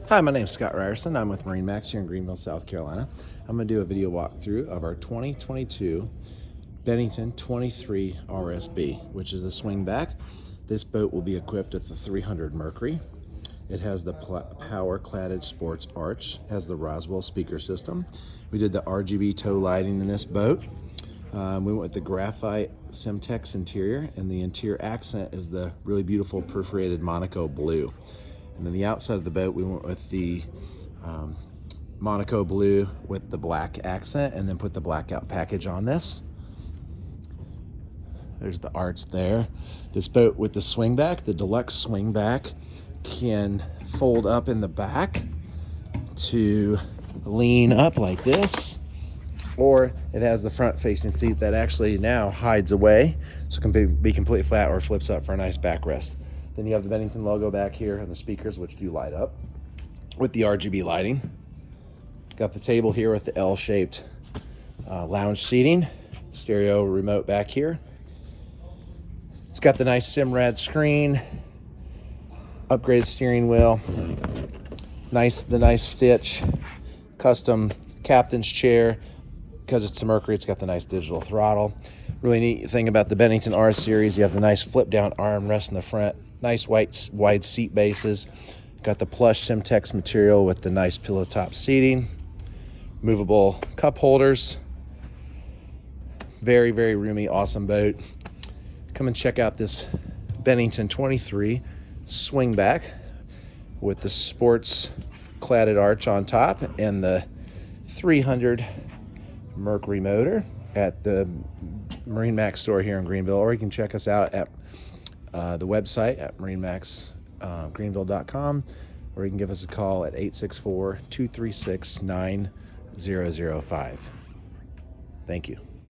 Hi, my name is Scott Ryerson. I'm with MarineMax here in Greenville, South Carolina. I'm going to do a video walkthrough of our 2022 Bennington 23 RSB, which is the swingback. This boat will be equipped with the 300 Mercury. It has the power cladded sports arch, has the Roswell speaker system. We did the RGB tow lighting in this boat. We went with the graphite Semtex interior, and the interior accent is the really beautiful perforated Monaco blue. And then the outside of the boat, we went with the Monaco blue with the black accent, and then put the blackout package on this. There's the arch there. This boat with the swingback, the deluxe swingback, can fold up in the back to lean up like this, or it has the front facing seat that actually now hides away, so it can be completely flat or flips up for a nice backrest. Then you have the Bennington logo back here and the speakers, which do light up with the RGB lighting. Got the table here with the L-shaped lounge seating, stereo remote back here. It's got the nice Simrad screen, upgraded steering wheel, the nice stitch, custom captain's chair. Because it's a Mercury, it's got the nice digital throttle. Really neat thing about the Bennington R series, you have the nice flip down armrest in the front, nice wide seat bases. Got the plush Semtex material with the nice pillow top seating, movable cup holders. Very, very roomy, awesome boat. Come and check out this Bennington 23 swingback with the sports cladded arch on top and the 300 Mercury motor at the MarineMax store here in Greenville, or you can check us out at the website at MarineMaxGreenville.com, or you can give us a call at 864-236-9005. Thank you.